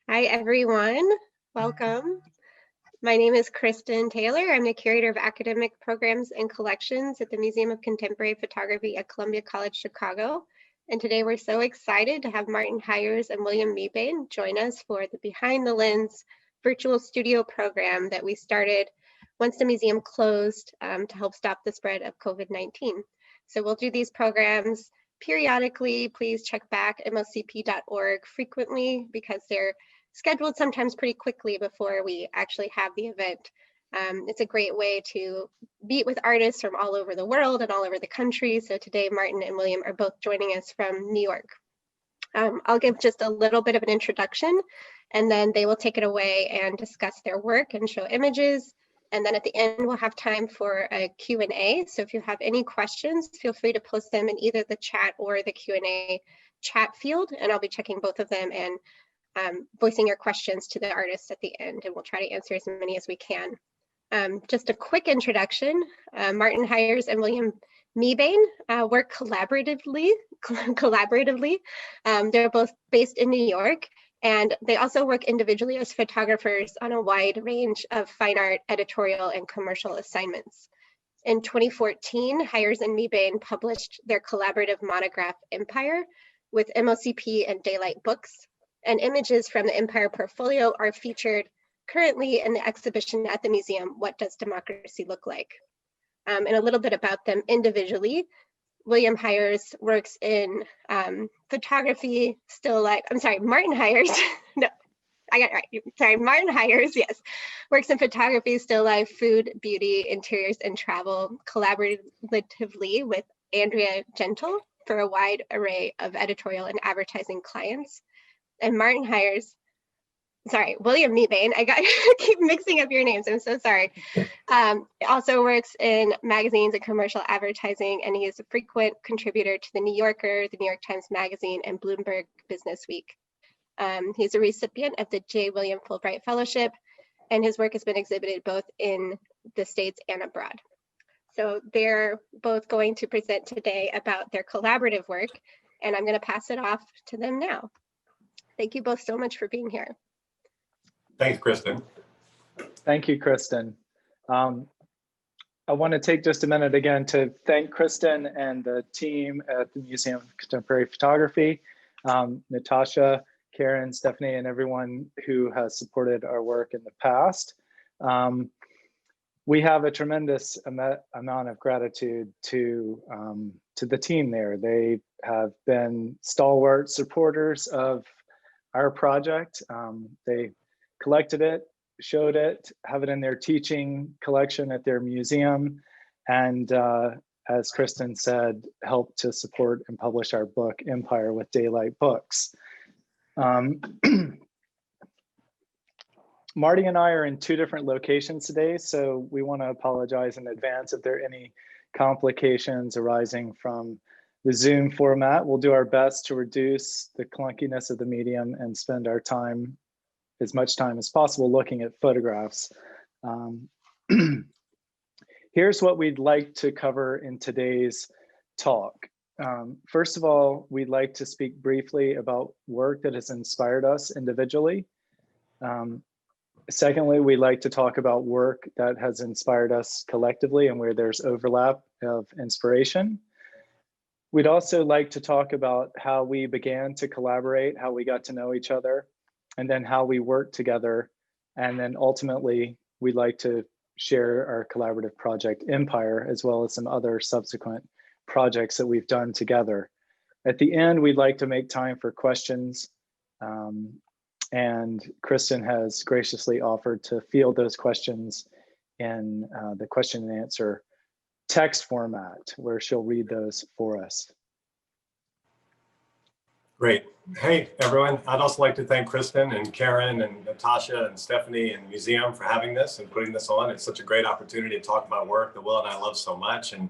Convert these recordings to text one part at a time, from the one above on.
Hi, everyone. Welcome. My name is Kristen Taylor. I'm the Curator of Academic Programs and Collections at the Museum of Contemporary Photography at Columbia College Chicago. And today we're so excited to have Martin Hyers and William Mebane join us for the Behind the Lens virtual studio program that we started once the museum closed to help stop the spread of COVID-19. So we'll do these programs periodically. Please check back mocp.org frequently because they're scheduled sometimes pretty quickly before we actually have the event. It's a great way to meet with artists from all over the world and all over the country. So today, Martin and William are both joining us from New York. I'll give just a little bit of an introduction, and then they will take it away and discuss their work and show images. And then at the end, we'll have time for a Q&A. So if you have any questions, feel free to post them in either the chat or the Q&A chat field, and I'll be checking both of them and voicing your questions to the artists at the end, and we'll try to answer as many as we can. Just a quick introduction, Martin Hyers and William Mebane work collaboratively. They're both based in New York, and they also work individually as photographers on a wide range of fine art, editorial, and commercial assignments. In 2014, Hyers and Mebane published their collaborative monograph, Empire, with MoCP and Daylight Books. And images from the Empire portfolio are featured currently in the exhibition at the museum, What Does Democracy Look Like? And a little bit about them individually. William Hyers works in photography, still life. I'm sorry, Martin Hyers. No, I got it right. Sorry, Martin Hyers, yes. Works in photography, still life, food, beauty, interiors, and travel, collaboratively with Andrea Gentle for a wide array of editorial and advertising clients. And Martin Hyers, sorry, William Mebane, I keep mixing up your names, I'm so sorry. Also works in magazines and commercial advertising, and he is a frequent contributor to the New Yorker, the New York Times Magazine, and Bloomberg Business Week. He's a recipient of the J. William Fulbright Fellowship, and his work has been exhibited both in the States and abroad. So they're both going to present today about their collaborative work, and I'm going to pass it off to them now. Thank you both so much for being here. Thanks, Kristen. Thank you, Kristen. I want to take just a minute again to thank Kristen and the team at the Museum of Contemporary Photography, Natasha, Karen, Stephanie, and everyone who has supported our work in the past. We have a tremendous amount of gratitude to the team there. They have been stalwart supporters of our project. They collected it, showed it, have it in their teaching collection at their museum, and as Kristen said, helped to support and publish our book, Empire, with Daylight Books. Marty and I are in two different locations today, so we want to apologize in advance if there are any complications arising from the Zoom format. We'll do our best to reduce the clunkiness of the medium and spend our time, as much time as possible, looking at photographs. Here's what we'd like to cover in today's talk. First of all, we'd like to speak briefly about work that has inspired us individually. Secondly, we'd like to talk about work that has inspired us collectively and where there's overlap of inspiration. We'd also like to talk about how we began to collaborate, how we got to know each other, and then how we worked together. And then ultimately, we'd like to share our collaborative project, Empire, as well as some other subsequent projects that we've done together. At the end, we'd like to make time for questions. And Kristen has graciously offered to field those questions in the question and answer text format, where she'll read those for us. Great. Hey, everyone. I'd also like to thank Kristen and Karen and Natasha and Stephanie and the museum for having this and putting this on. It's such a great opportunity to talk about work that Will and I love so much. And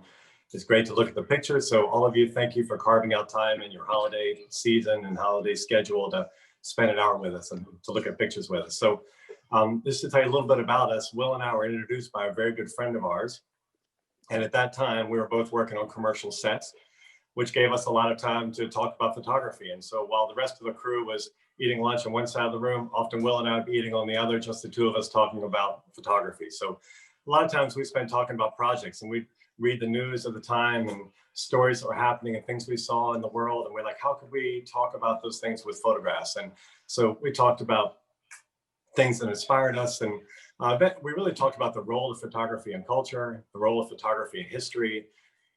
it's great to look at the pictures. So all of you, thank you for carving out time in your holiday season and holiday schedule to spend an hour with us and to look at pictures with us. So just to tell you a little bit about us, Will and I were introduced by a very good friend of ours. And at that time, we were both working on commercial sets, which gave us a lot of time to talk about photography. And so while the rest of the crew was eating lunch on one side of the room. Often Will and I would be eating on the other, just the two of us talking about photography. So a lot of times we spend talking about projects, and we read the news of the time and stories that were happening and things we saw in the world. And we're like, how could we talk about those things with photographs? And so we talked about things that inspired us. And we really talked about the role of photography in culture, the role of photography in history,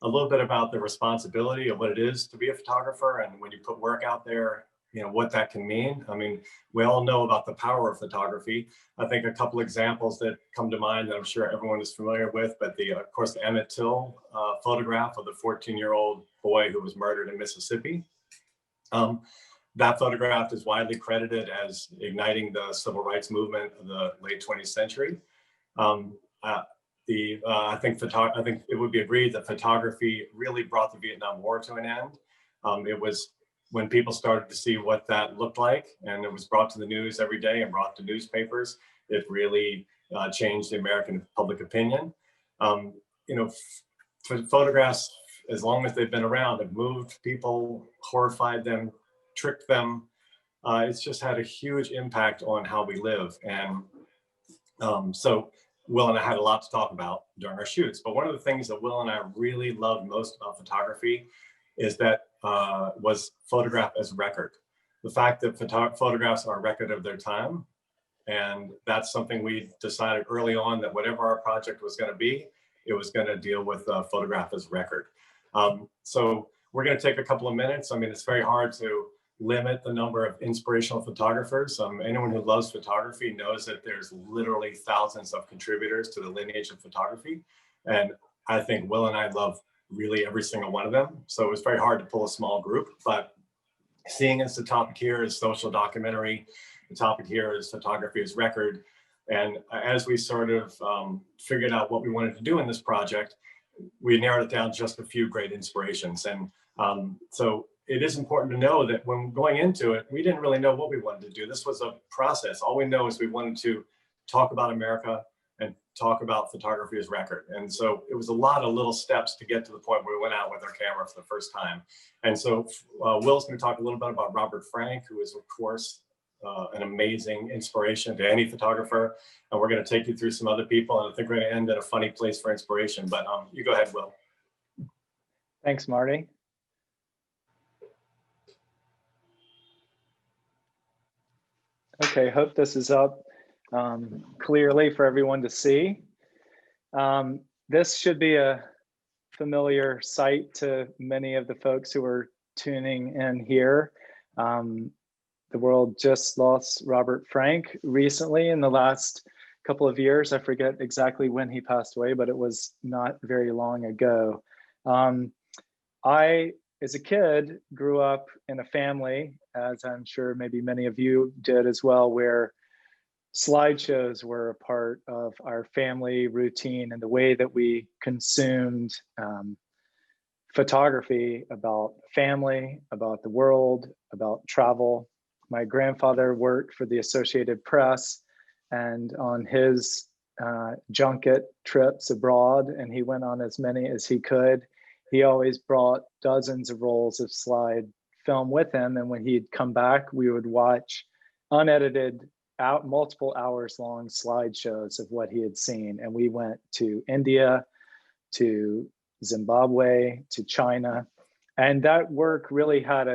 a little bit about the responsibility of what it is to be a photographer. And when you put work out there, you know, what that can mean. I mean, we all know about the power of photography. I think a couple examples that come to mind that I'm sure everyone is familiar with, but of course, the Emmett Till photograph of the 14-year-old boy who was murdered in Mississippi. That photograph is widely credited as igniting the civil rights movement of the late 20th century. I think it would be agreed that photography really brought the Vietnam War to an end. It was when people started to see what that looked like, and it was brought to the news every day and brought to newspapers, it really changed the American public opinion. You know, photographs, as long as they've been around, have moved people, horrified them, tricked them. It's just had a huge impact on how we live. And so Will and I had a lot to talk about during our shoots, but one of the things that Will and I really loved most about photography is that was photograph as record. The fact that photographs are a record of their time. And that's something we decided early on, that whatever our project was going to be, it was going to deal with photograph as record. So we're going to take a couple of minutes. I mean, it's very hard to limit the number of inspirational photographers. Anyone who loves photography knows that there's literally thousands of contributors to the lineage of photography. And I think Will and I love really every single one of them. So it was very hard to pull a small group, but seeing as the topic here is social documentary, the topic here is photography as record. And as we sort of figured out what we wanted to do in this project, we narrowed it down to just a few great inspirations. And so it is important to know that when going into it, we didn't really know what we wanted to do. This was a process. All we know is we wanted to talk about America and talk about photography as record. And so it was a lot of little steps to get to the point where we went out with our camera for the first time. And so Will's going to talk a little bit about Robert Frank, who is, of course, an amazing inspiration to any photographer. And we're going to take you through some other people. And I think we're going to end at a funny place for inspiration. But you go ahead, Will. Thanks, Marty. Okay, hope this is up clearly for everyone to see. This should be a familiar sight to many of the folks who are tuning in here. The world just lost Robert Frank recently in the last couple of years. I forget exactly when he passed away, but it was not very long ago. I, as a kid, grew up in a family, as I'm sure maybe many of you did as well, where slideshows were a part of our family routine and the way that we consumed photography about family, about the world, about travel. My grandfather worked for the Associated Press, and on his junket trips abroad, and he went on as many as he could, he always brought dozens of rolls of slide film with him. And when he'd come back, we would watch unedited, multiple hours long slideshows of what he had seen. And we went to India, to Zimbabwe, to China. And that work really had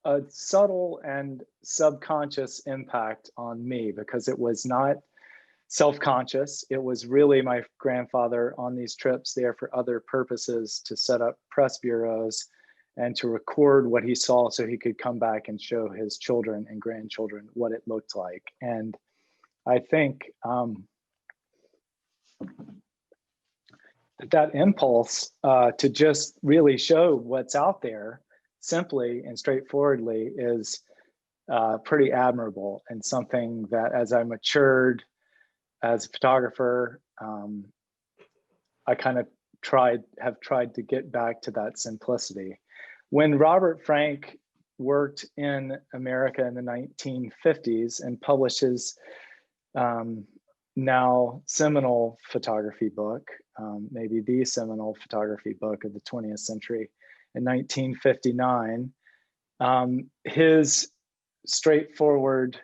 a subtle and subconscious impact on me, because it was not self-conscious. It was really my grandfather on these trips there for other purposes, to set up press bureaus and to record what he saw so he could come back and show his children and grandchildren what it looked like. And I think that impulse to just really show what's out there simply and straightforwardly is pretty admirable, and something that, as I matured as a photographer, I kind of have tried to get back to that simplicity. When Robert Frank worked in America in the 1950s and published his now seminal photography book, maybe the seminal photography book of the 20th century, in 1959, His straightforward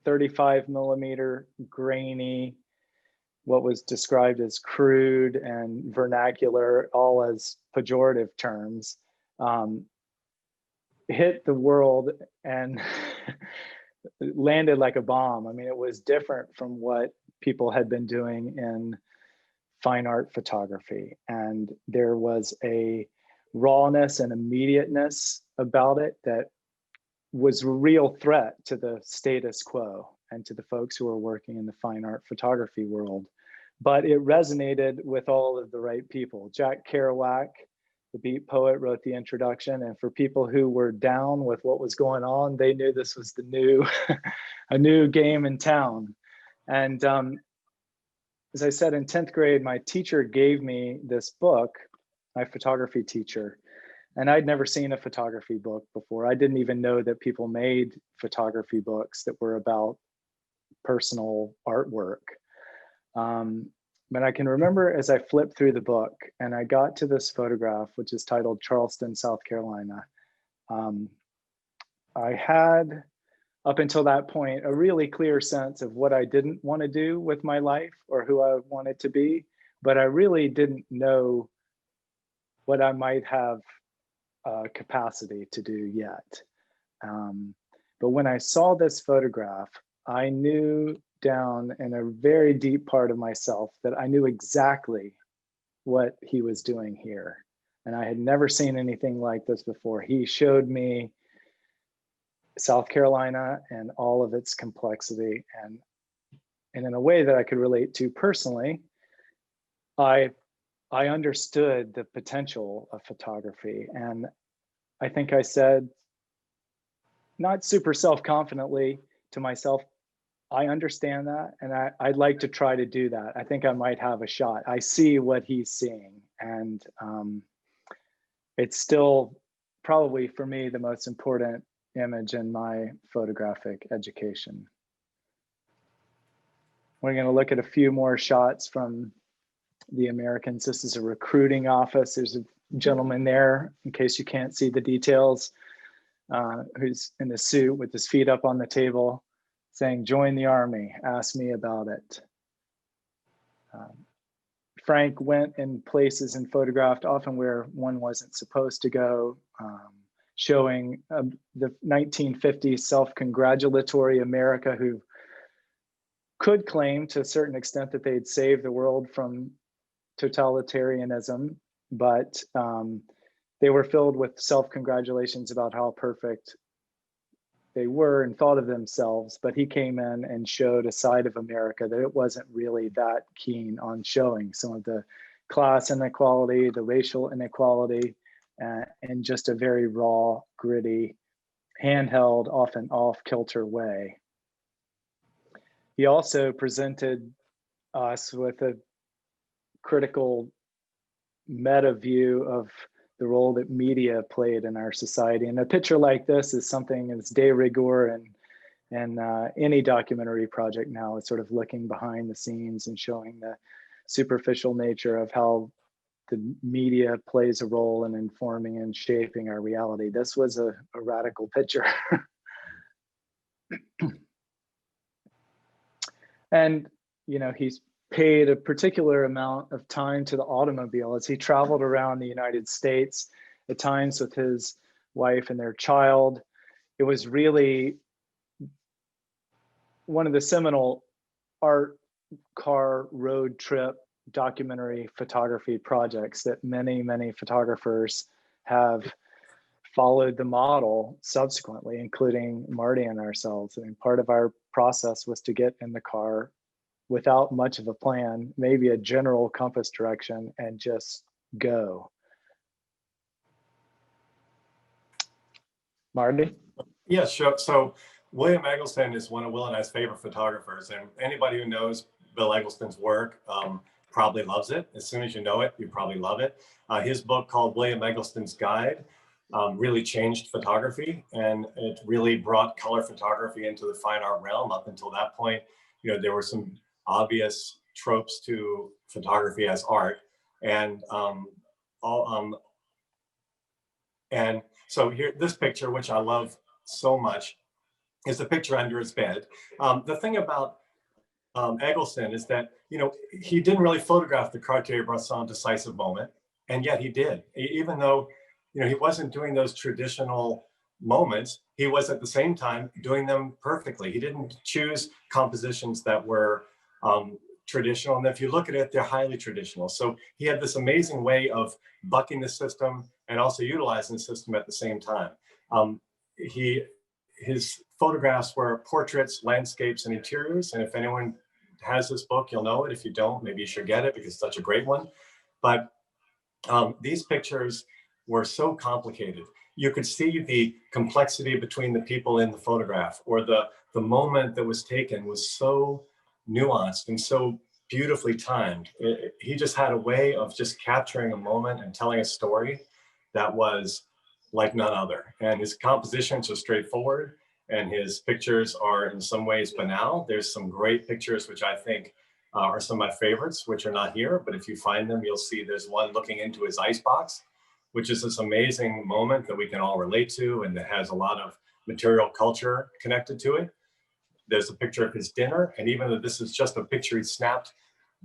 35mm grainy, what was described as crude and vernacular, all as pejorative terms, hit the world and landed like a bomb. I mean, it was different from what people had been doing in fine art photography. And there was a rawness and immediateness about it that was a real threat to the status quo and to the folks who were working in the fine art photography world. But it resonated with all of the right people. Jack Kerouac, the beat poet, wrote the introduction. And for people who were down with what was going on, they knew this was the new, a new game in town. And as I said, in 10th grade, my teacher gave me this book, my photography teacher, and I'd never seen a photography book before. I didn't even know that people made photography books that were about personal artwork. But I can remember as I flipped through the book and I got to this photograph, which is titled Charleston, South Carolina. I had, up until that point, a really clear sense of what I didn't want to do with my life or who I wanted to be, but I really didn't know what I might have capacity to do yet. But when I saw this photograph, I knew down in a very deep part of myself that I knew exactly what he was doing here. And I had never seen anything like this before. He showed me South Carolina and all of its complexity. And in a way that I could relate to personally, I understood the potential of photography. And I think I said, not super self-confidently to myself, I understand that, and I'd like to try to do that. I think I might have a shot. I see what he's seeing, and it's still probably for me the most important image in my photographic education. We're going to look at a few more shots from the Americans. This is a recruiting office. There's a gentleman there, in case you can't see the details, who's in a suit with his feet up on the table, saying, "Join the Army, ask me about it." Frank went in places and photographed often where one wasn't supposed to go, showing the 1950s self-congratulatory America who could claim to a certain extent that they'd saved the world from totalitarianism, but they were filled with self-congratulations about how perfect they were and thought of themselves. But he came in and showed a side of America that it wasn't really that keen on showing, some of the class inequality, the racial inequality, in just a very raw, gritty, handheld, often off-kilter way. He also presented us with a critical meta view of the role that media played in our society. And a picture like this is something that's de rigueur, and any documentary project now is sort of looking behind the scenes and showing the superficial nature of how the media plays a role in informing and shaping our reality. This was a radical picture. And, you know, he's paid a particular amount of time to the automobile as he traveled around the United States, at times with his wife and their child. It was really one of the seminal art car road trip documentary photography projects that many, many photographers have followed the model subsequently, including Marty and ourselves. And part of our process was to get in the car without much of a plan, maybe a general compass direction, and just go. Marty? Yeah, sure. So William Eggleston is one of Will and I's favorite photographers, and anybody who knows Bill Eggleston's work probably loves it. As soon as you know it, you probably love it. His book called William Eggleston's Guide really changed photography, and it really brought color photography into the fine art realm. Up until that point, you know, there were some obvious tropes to photography as art, and And so here, this picture, which I love so much, is the picture under his bed. The thing about Eggleston is that, you know, he didn't really photograph the Cartier-Bresson decisive moment, and yet he did. Even though, you know, he wasn't doing those traditional moments, he was at the same time doing them perfectly. He didn't choose compositions that were traditional, and if you look at it, they're highly traditional. So he had this amazing way of bucking the system and also utilizing the system at the same time. His photographs were portraits, landscapes, and interiors. And if anyone has this book, you'll know it. If you don't, maybe you should get it because it's such a great one. But these pictures were so complicated. You could see the complexity between the people in the photograph, or the moment that was taken was so nuanced and so beautifully timed. He just had a way of just capturing a moment and telling a story that was like none other. And his compositions are straightforward, and his pictures are in some ways banal. There's some great pictures, which I think are some of my favorites, which are not here, but if you find them, you'll see there's one looking into his icebox, which is this amazing moment that we can all relate to, and that has a lot of material culture connected to it. There's a picture of his dinner, and even though this is just a picture he snapped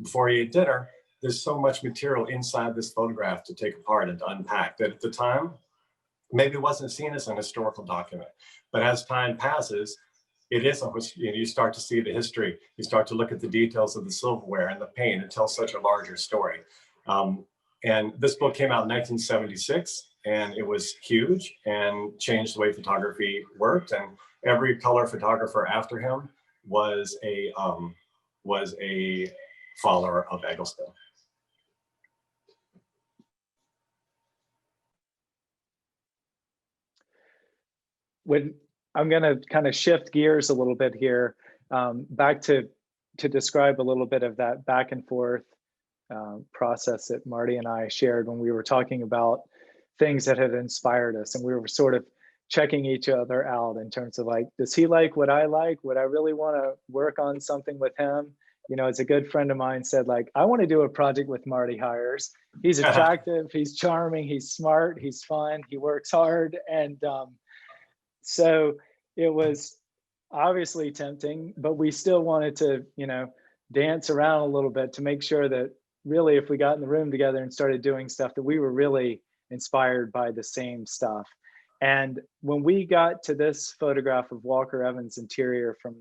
before he ate dinner, there's so much material inside this photograph to take apart and to unpack that at the time, maybe wasn't seen as an historical document. But as time passes, it is, you start to see the history. You start to look at the details of the silverware and the paint. It tells such a larger story. And this book came out in 1976, and it was huge and changed the way photography worked. And every color photographer after him was a follower of Eggleston. When I'm going to kind of shift gears a little bit here, back to describe a little bit of that back and forth process that Marty and I shared when we were talking about things that had inspired us, and we were sort of checking each other out in terms of like, does he like what I like? Would I really want to work on something with him? You know, as a good friend of mine said, like, I want to do a project with Marty Hyers. He's attractive, he's charming, he's smart, he's fun, he works hard. And so it was obviously tempting, but we still wanted to, you know, dance around a little bit to make sure that really if we got in the room together and started doing stuff, that we were really inspired by the same stuff. And when we got to this photograph of Walker Evans' interior from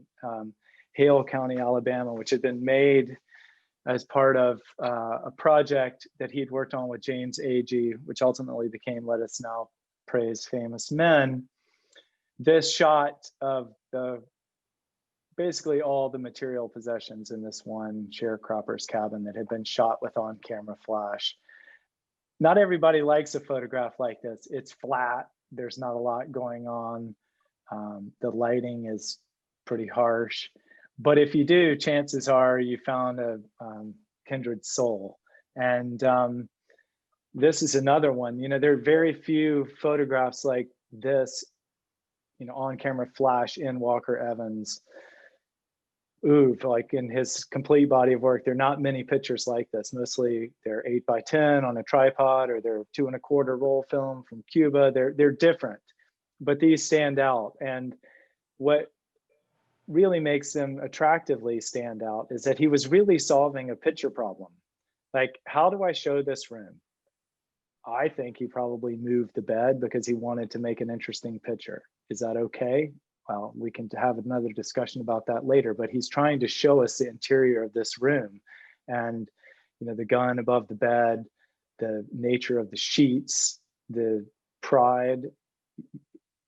Hale County, Alabama, which had been made as part of a project that he'd worked on with James Agee, which ultimately became Let Us Now Praise Famous Men. This shot of basically all the material possessions in this one sharecropper's cabin that had been shot with on-camera flash. Not everybody likes a photograph like this. It's flat. There's not a lot going on. The lighting is pretty harsh. But if you do, chances are you found a kindred soul. And this is another one. You know, there are very few photographs like this, you know, on-camera flash in Walker Evans' oeuvre, like in his complete body of work. There are not many pictures like this. Mostly they're 8x10 on a tripod, or they're 2 1/4 roll film from Cuba. They're different, but these stand out. And what really makes them attractively stand out is that he was really solving a picture problem. Like, how do I show this room? I think he probably moved the bed because he wanted to make an interesting picture. Is that okay? Well, we can have another discussion about that later, but he's trying to show us the interior of this room. And, you know, the gun above the bed, the nature of the sheets, the pride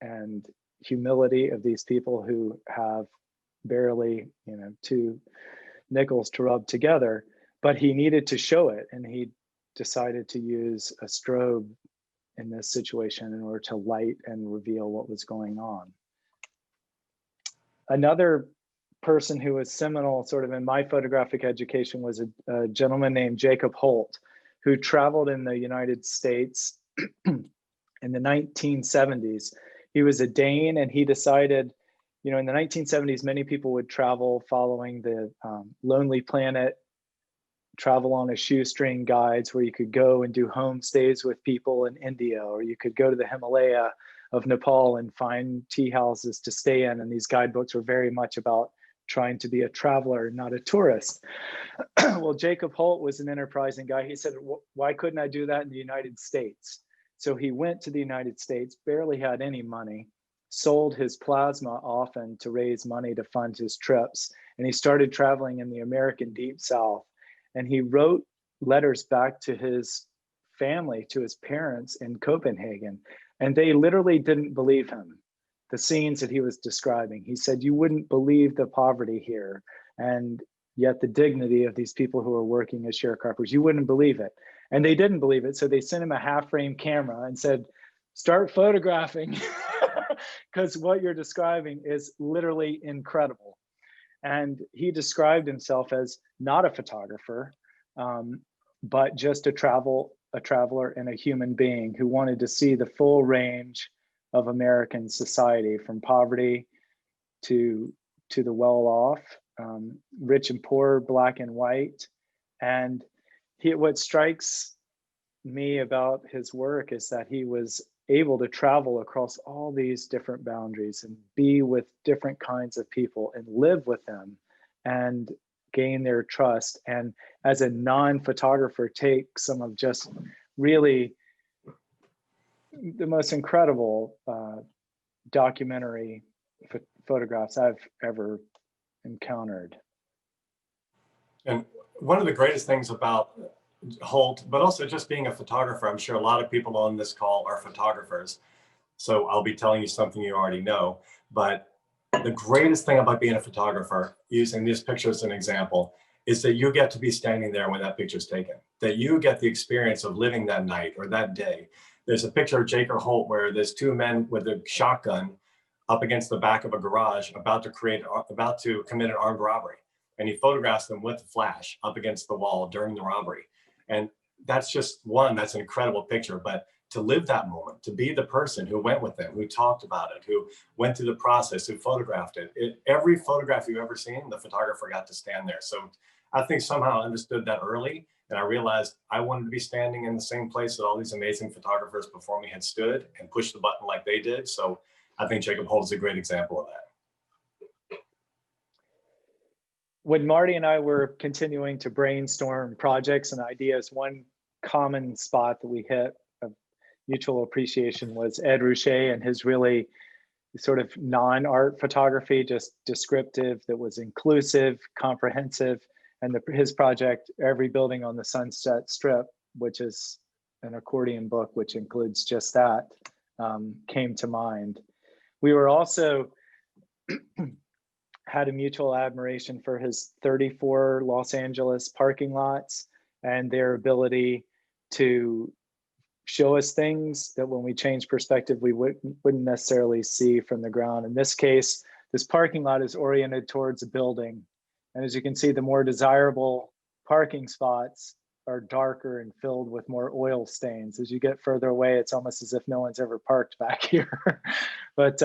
and humility of these people who have barely, you know, 2 nickels to rub together, but he needed to show it. And he decided to use a strobe in this situation in order to light and reveal what was going on. Another person who was seminal sort of in my photographic education was a gentleman named Jacob Holt, who traveled in the United States in the 1970s. He was a Dane, and he decided, you know, in the 1970s, many people would travel following the Lonely Planet travel on a shoestring guides where you could go and do homestays with people in India, or you could go to the Himalaya of Nepal and find tea houses to stay in. And these guidebooks were very much about trying to be a traveler, not a tourist. Well, Jacob Holt was an enterprising guy. He said, why couldn't I do that in the United States? So he went to the United States, barely had any money, sold his plasma often to raise money to fund his trips. And he started traveling in the American Deep South. And he wrote letters back to his family, to his parents in Copenhagen. And they literally didn't believe him, the scenes that he was describing. He said, you wouldn't believe the poverty here, and yet the dignity of these people who are working as sharecroppers, you wouldn't believe it. And they didn't believe it. So they sent him a half-frame camera and said, start photographing, because what you're describing is literally incredible. And he described himself as not a photographer, but just a traveler and a human being who wanted to see the full range of American society, from poverty to the well-off, rich and poor, black and white. And what strikes me about his work is that he was able to travel across all these different boundaries and be with different kinds of people and live with them and gain their trust. And as a non-photographer, take some of just really the most incredible documentary photographs I've ever encountered. And one of the greatest things about Holt, but also just being a photographer, I'm sure a lot of people on this call are photographers, so I'll be telling you something you already know, but the greatest thing about being a photographer, using this picture as an example, is that you get to be standing there when that picture is taken, that you get the experience of living that night or that day. There's a picture of Jacob Holt where there's two men with a shotgun up against the back of a garage about to commit an armed robbery. And he photographs them with a flash up against the wall during the robbery. And that's just one, that's an incredible picture. But to live that moment, to be the person who went with them, who talked about it, who went through the process, who photographed it, every photograph you've ever seen, the photographer got to stand there. So I think somehow I understood that early. And I realized I wanted to be standing in the same place that all these amazing photographers before me had stood and pushed the button like they did. So I think Jacob Holt is a great example of that. When Marty and I were continuing to brainstorm projects and ideas, one common spot that we hit of mutual appreciation was Ed Ruscha and his really sort of non-art photography, just descriptive, that was inclusive, comprehensive. And his project, Every Building on the Sunset Strip, which is an accordion book, which includes just that, came to mind. We were also had a mutual admiration for his 34 Los Angeles parking lots and their ability to show us things that when we change perspective, we wouldn't necessarily see from the ground. In this case, this parking lot is oriented towards a building. And as you can see, the more desirable parking spots are darker and filled with more oil stains. As you get further away, it's almost as if no one's ever parked back here. But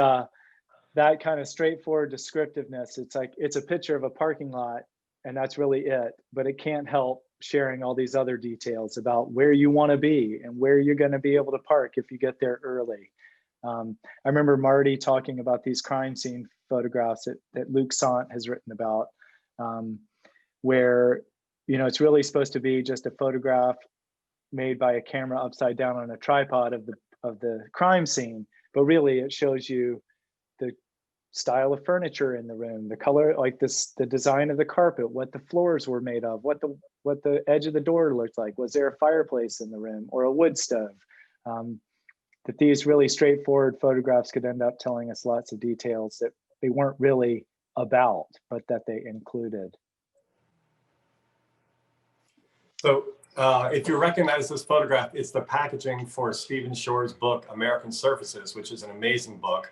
that kind of straightforward descriptiveness, it's like, it's a picture of a parking lot and that's really it, but it can't help sharing all these other details about where you want to be and where you're going to be able to park if you get there early. I remember Marty talking about these crime scene photographs that Luc Sant has written about, where, you know, it's really supposed to be just a photograph made by a camera upside down on a tripod of the crime scene, but really it shows you the style of furniture in the room, the color, like this, the design of the carpet, what the floors were made of, what the edge of the door looked like. Was there a fireplace in the room or a wood stove? That these really straightforward photographs could end up telling us lots of details that they weren't really about, but that they included. So if you recognize this photograph, it's the packaging for Stephen Shore's book, American Surfaces, which is an amazing book.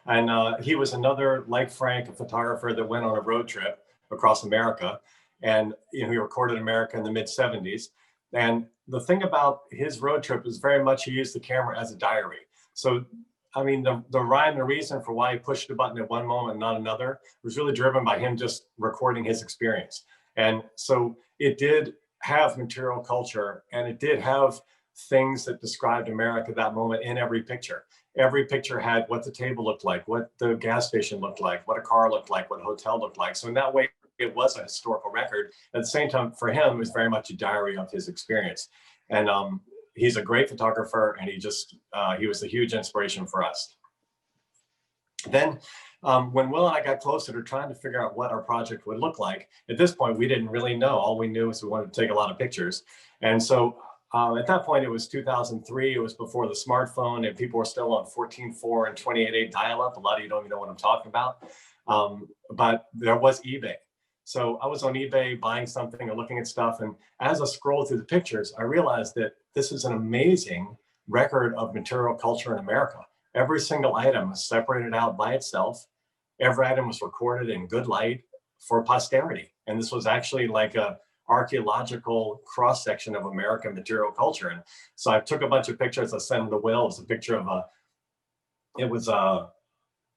And he was another, like Frank, a photographer that went on a road trip across America. And he recorded America in the mid-70s. And the thing about his road trip is very much he used the camera as a diary. So, I mean, the rhyme and the reason for why he pushed the button at one moment and not another was really driven by him just recording his experience. And so it did have material culture, and it did have things that described America at that moment in every picture. Every picture had what the table looked like, what the gas station looked like, what a car looked like, what a hotel looked like. So in that way, it was a historical record. At the same time, for him, it was very much a diary of his experience. And he's a great photographer, and he was a huge inspiration for us. Then when Will and I got closer to trying to figure out what our project would look like, at this point, we didn't really know. All we knew was we wanted to take a lot of pictures. And so at that point, it was 2003. It was before the smartphone, and people were still on 14.4 and 28.8 dial-up. A lot of you don't even know what I'm talking about. But there was eBay. So I was on eBay buying something or looking at stuff. And as I scrolled through the pictures, I realized that this is an amazing record of material culture in America. Every single item was separated out by itself. Every item was recorded in good light for posterity. And this was actually like a archaeological cross-section of American material culture. And so I took a bunch of pictures. I sent them to Will. It was a picture of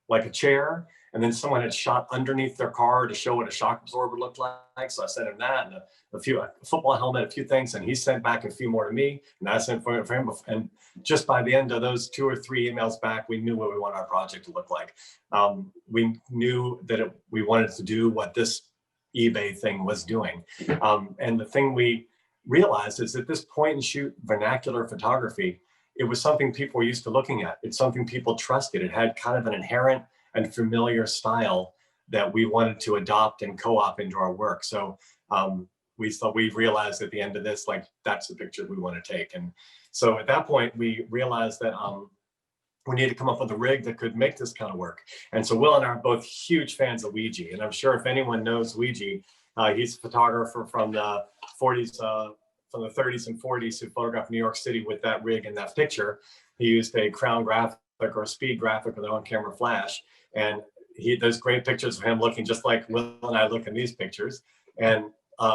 like a chair, and then someone had shot underneath their car to show what a shock absorber looked like. So I sent him that, and a football helmet, a few things, and he sent back a few more to me, and I sent for him. And just by the end of those 2 or 3 emails back, we knew what we wanted our project to look like. We knew that we wanted to do what this eBay thing was doing. And the thing we realized is that this point and shoot vernacular photography, it was something people were used to looking at. It's something people trusted. It had kind of an inherent and familiar style that we wanted to adopt and co-op into our work. So we realized at the end of this, like, that's the picture we want to take. And so at that point, we realized that we need to come up with a rig that could make this kind of work. And so Will and I are both huge fans of Ouija. And I'm sure if anyone knows Ouija, he's a photographer from the 40s, from the 30s and 40s who photographed New York City with that rig and that picture. He used a Crown graphic or a Speed graphic with an on-camera flash. And there's great pictures of him looking just like Will and I look in these pictures. And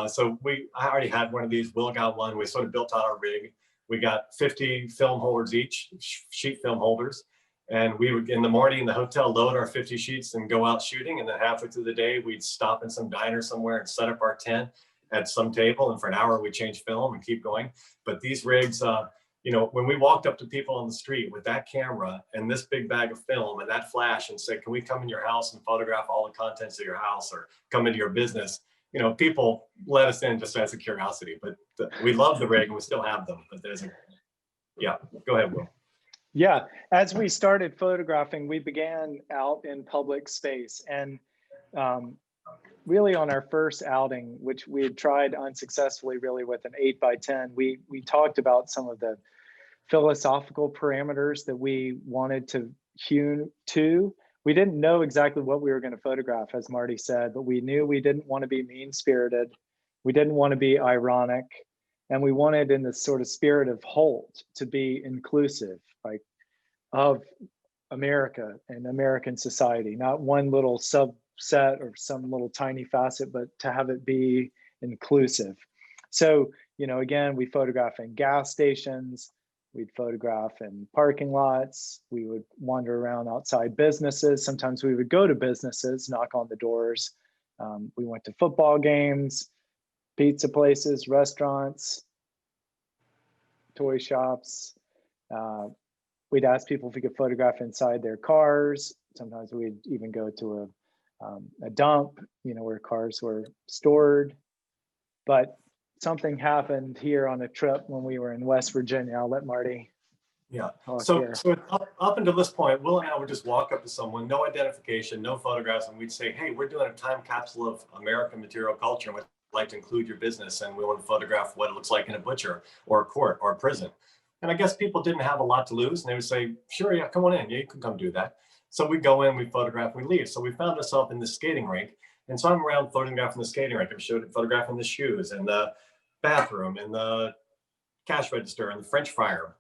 so I already had one of these. Will got one. We sort of built out our rig. We got 50 film holders each, sheet film holders. And we would, in the morning in the hotel, load our 50 sheets and go out shooting. And then halfway through the day, we'd stop in some diner somewhere and set up our tent at some table. And for an hour, we change film and keep going. But these rigs, when we walked up to people on the street with that camera and this big bag of film and that flash and said, can we come in your house and photograph all the contents of your house or come into your business? People let us in just as a curiosity, but we love the rig and we still have them. But go ahead, Will. Yeah, as we started photographing, we began out in public space, and really on our first outing, which we had tried unsuccessfully really with an 8x10, we talked about some of the philosophical parameters that we wanted to hew to. We didn't know exactly what we were going to photograph, as Marty said, but we knew we didn't want to be mean-spirited. We didn't want to be ironic. And we wanted, in the sort of spirit of Holt, to be inclusive, like, of America and American society, not one little subset or some little tiny facet, but to have it be inclusive. So, again, we photograph in gas stations, we'd photograph in parking lots, we would wander around outside businesses. Sometimes we would go to businesses, knock on the doors. We went to football games, pizza places, restaurants, toy shops. We'd ask people if we could photograph inside their cars. Sometimes we'd even go to a dump, where cars were stored. But something happened here on a trip when we were in West Virginia. I'll let Marty. Yeah. So up until this point, Will and I would just walk up to someone, no identification, no photographs, and we'd say, hey, we're doing a time capsule of American material culture, and we'd like to include your business, and we want to photograph what it looks like in a butcher or a court or a prison. And I guess people didn't have a lot to lose, and they would say, sure, yeah, come on in. Yeah, you can come do that. So we go in, we photograph, we leave. So we found ourselves in the skating rink. And so I'm around photographing the skating rink. I'm photographing the shoes and the bathroom and the cash register and the French fryer.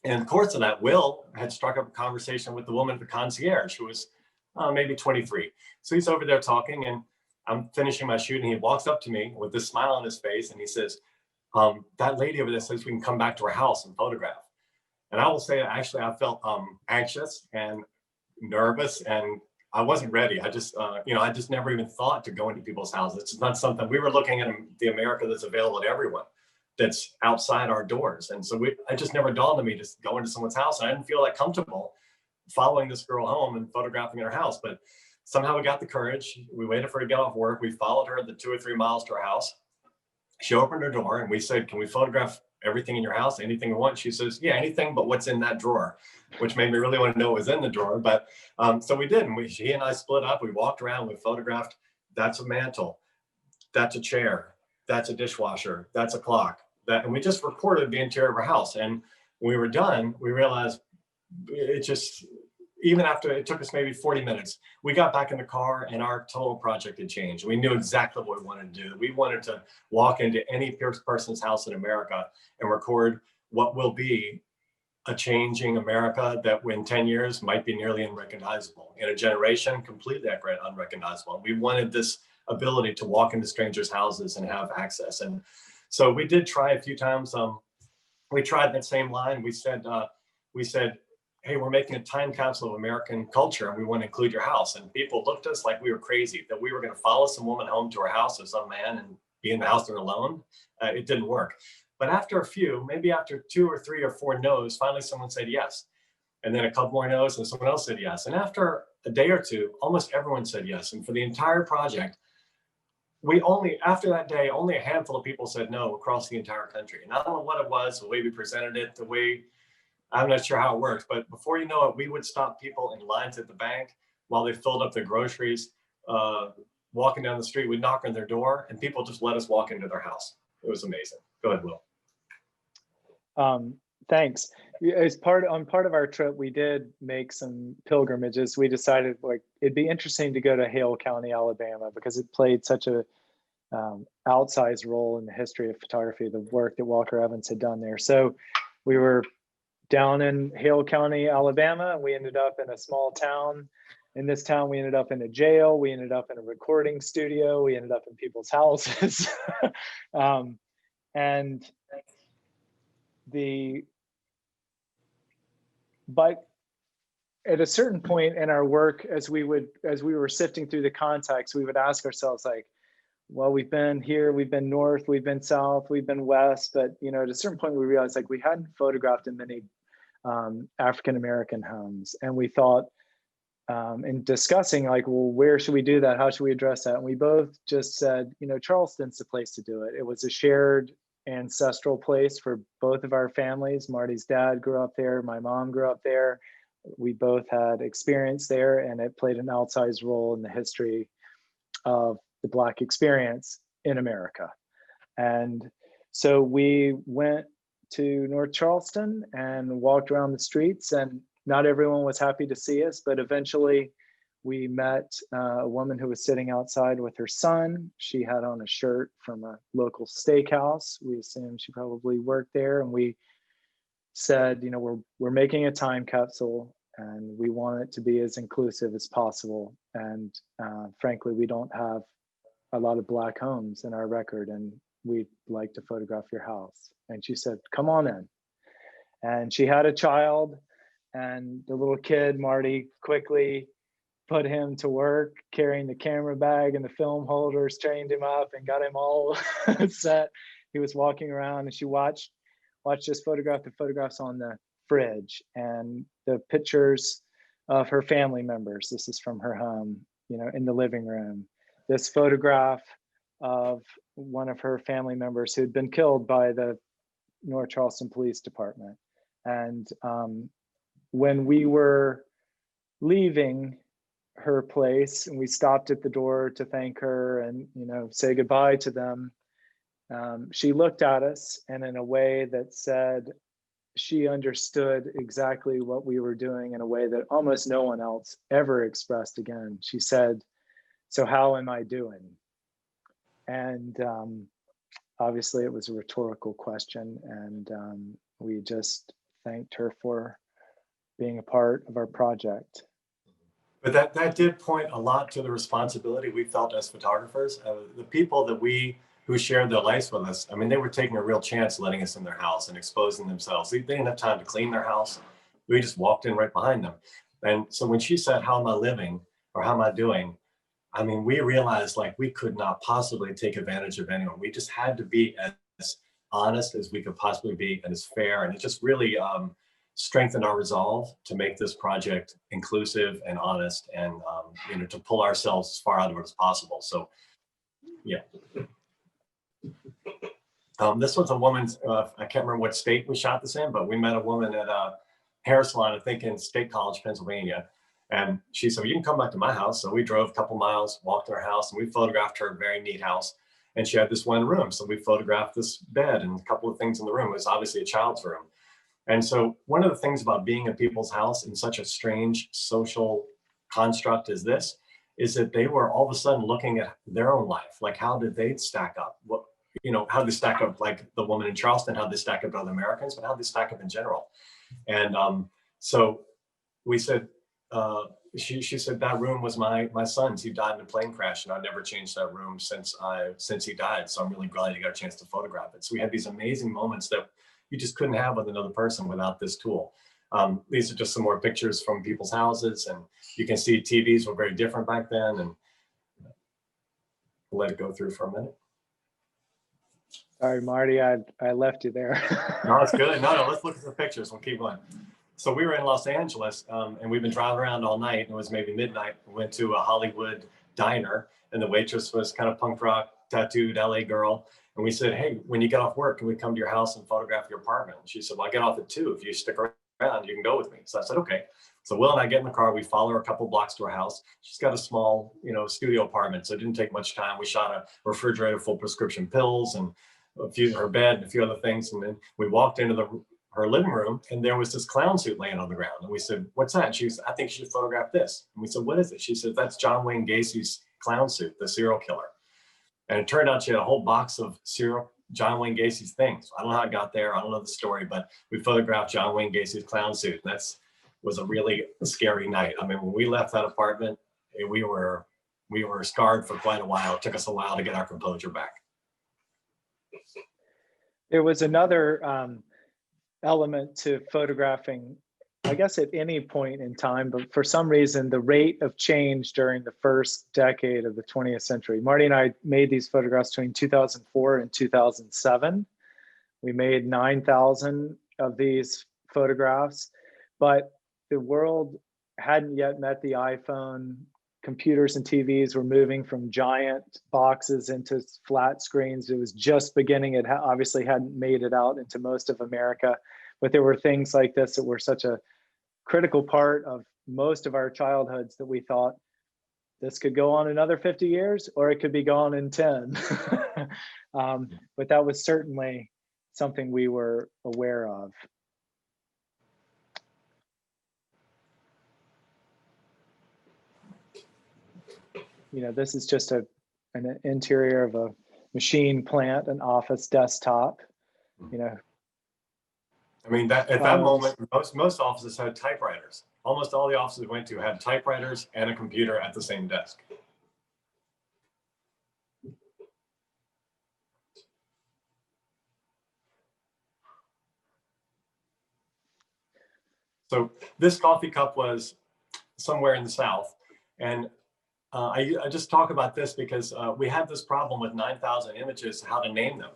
And in the course of that, Will had struck up a conversation with the woman at the concierge, who was maybe 23. So he's over there talking, and I'm finishing my shoot, and he walks up to me with this smile on his face, and he says, that lady over there says we can come back to her house and photograph. And I will say, actually, I felt anxious and nervous and I wasn't ready. I just, I just never even thought to go into people's houses. It's not something we were looking at the America that's available to everyone, that's outside our doors. And so I just never dawned on me to go into someone's house. I didn't feel that comfortable following this girl home and photographing her house, but somehow we got the courage. We waited for her to get off work. We followed her the 2 or 3 miles to her house. She opened her door and we said, can we photograph everything in your house? Anything you want? She says, yeah, anything but what's in that drawer, which made me really want to know what was in the drawer. But so we did. And she and I split up. We walked around. We photographed. That's a mantle. That's a chair. That's a dishwasher. That's a clock. And we just recorded the interior of her house. And when we were done, we realized it just, even after it took us maybe 40 minutes, we got back in the car and our total project had changed. We knew exactly what we wanted to do. We wanted to walk into any person's house in America and record what will be a changing America that in 10 years might be nearly unrecognizable. In a generation, completely unrecognizable. We wanted this ability to walk into strangers' houses and have access. And so we did try a few times. We tried that same line. We said, hey, we're making a time capsule of American culture and we want to include your house. And people looked at us like we were crazy, that we were going to follow some woman home to her house or some man and be in the house there alone. It didn't work. But after a few, maybe after 2 or 3 or 4 no's, finally someone said yes. And then a couple more no's and someone else said yes. And after a day or two, almost everyone said yes. And for the entire project, after that day, only a handful of people said no across the entire country. And I don't know what it was, the way we presented it, I'm not sure how it works, but before you know it, we would stop people in lines at the bank while they filled up their groceries, walking down the street. We'd knock on their door and people just let us walk into their house. It was amazing. Go ahead, Will. Thanks. As part of our trip, we did make some pilgrimages. We decided it'd be interesting to go to Hale County, Alabama, because it played such a outsized role in the history of photography, the work that Walker Evans had done there. So we were down in Hale County, Alabama, and we ended up in a small town. In this town, we ended up in a jail. We ended up in a recording studio. We ended up in people's houses. But at a certain point in our work, as we were sifting through the context, we would ask ourselves well, we've been here, we've been north, we've been south, we've been west, but at a certain point we realized we hadn't photographed in many African-American homes. And we thought in discussing well, where should we do that? How should we address that? And we both just said, Charleston's the place to do it. It was a shared ancestral place for both of our families. Marty's dad grew up there. My mom grew up there. We both had experience there, and it played an outsized role in the history of the Black experience in America. And so we went to North Charleston and walked around the streets, and not everyone was happy to see us, but eventually we met a woman who was sitting outside with her son. She had on a shirt from a local steakhouse. We assumed she probably worked there, and we said, we're making a time capsule and we want it to be as inclusive as possible. And frankly, we don't have a lot of Black homes in our record, and we'd like to photograph your house. And she said, come on in. And she had a child, and the little kid, Marty, quickly put him to work carrying the camera bag and the film holders, trained him up and got him all set. He was walking around, and she watched us photograph the photographs on the fridge and the pictures of her family members. This is from her home, in the living room. This photograph of one of her family members who'd been killed by the North Charleston Police Department. And when we were leaving her place and we stopped at the door to thank her and say goodbye to them, she looked at us, and in a way that said she understood exactly what we were doing in a way that almost no one else ever expressed again. She said, so how am I doing? And obviously it was a rhetorical question, and we just thanked her for being a part of our project. But that did point a lot to the responsibility we felt as photographers. The people who shared their lives with us, they were taking a real chance letting us in their house and exposing themselves. They didn't have time to clean their house. We just walked in right behind them. And so when she said, how am I living? or how am I doing? I mean, we realized like we could not possibly take advantage of anyone. We just had to be as honest as we could possibly be and as fair. And it just really strengthened our resolve to make this project inclusive and honest, and you know, to pull ourselves as far out of it as possible. So yeah. This was a woman's, I can't remember what state we shot this in, but we met a woman at a hair salon, I think in State College, Pennsylvania. And she said, well, you can come back to my house. So we drove a couple miles, walked to her house, and we photographed her very neat house. And she had this one room. So we photographed this bed and a couple of things in the room. It was obviously a child's room. And so one of the things about being in people's house in such a strange social construct as this is that they were all of a sudden looking at their own life. Like, how did they stack up? What, you know, how they stack up, like the woman in Charleston, how they stack up to other Americans, but how they stack up in general. And so we said, she said that room was my son's. He died in a plane crash, and I've never changed that room since he died. So I'm really glad you got a chance to photograph it. So we had these amazing moments that you just couldn't have with another person without this tool. These are just some more pictures from people's houses, and you can see TVs were very different back then. And we'll let it go through for a minute. Sorry, Marty, I left you there. No, it's good. No, let's look at the pictures. We'll keep going. So we were in Los Angeles, and we've been driving around all night. It was maybe midnight. We went to a Hollywood diner, and the waitress was kind of punk rock, tattooed LA girl. And we said, hey, when you get off work, can we come to your house and photograph your apartment? And she said, well, I get off at 2. If you stick around, you can go with me. So I said, okay. So Will and I get in the car. We follow her a couple blocks to her house. She's got a small, you know, studio apartment, so it didn't take much time. We shot a refrigerator full of prescription pills and her bed and a few other things. And then we walked into her living room, and there was this clown suit laying on the ground. And we said, what's that? And she said, I think you should photograph this. And we said, what is it? She said, that's John Wayne Gacy's clown suit, the serial killer. And it turned out she had a whole box of John Wayne Gacy's things. I don't know how it got there. I don't know the story, but we photographed John Wayne Gacy's clown suit. And that was a really scary night. I mean, when we left that apartment, we were scarred for quite a while. It took us a while to get our composure back. There was another element to photographing, I guess at any point in time, but for some reason, the rate of change during the first decade of the 20th century. Marty and I made these photographs between 2004 and 2007. We made 9,000 of these photographs, but the world hadn't yet met the iPhone. Computers and TVs were moving from giant boxes into flat screens. It was just beginning. It obviously hadn't made it out into most of America, but there were things like this that were such a critical part of most of our childhoods that we thought this could go on another 50 years or it could be gone in 10. But that was certainly something we were aware of. You know, this is just an interior of a machine plant, an office desktop, you know. I mean, at that moment, most offices had typewriters. Almost all the offices we went to had typewriters and a computer at the same desk. So this coffee cup was somewhere in the South. And I just talk about this because we had this problem with 9,000 images, how to name them.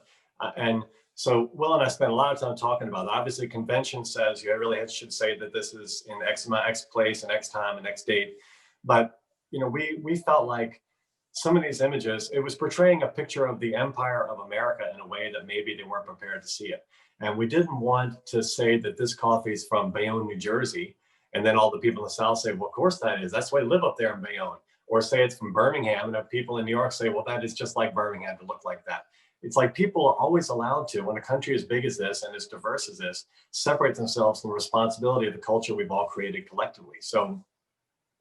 And so Will and I spent a lot of time talking about it. Obviously, convention says you really should say that this is in X place and X time and X date. But you know, we felt like some of these images, it was portraying a picture of the empire of America in a way that maybe they weren't prepared to see it. And we didn't want to say that this coffee is from Bayonne, New Jersey, and then all the people in the South say, well, of course that is. That's why they live up there in Bayonne. Or say it's from Birmingham, and if people in New York say, well, that is just like Birmingham to look like that. It's like people are always allowed to, when a country as big as this and as diverse as this, separate themselves from the responsibility of the culture we've all created collectively. So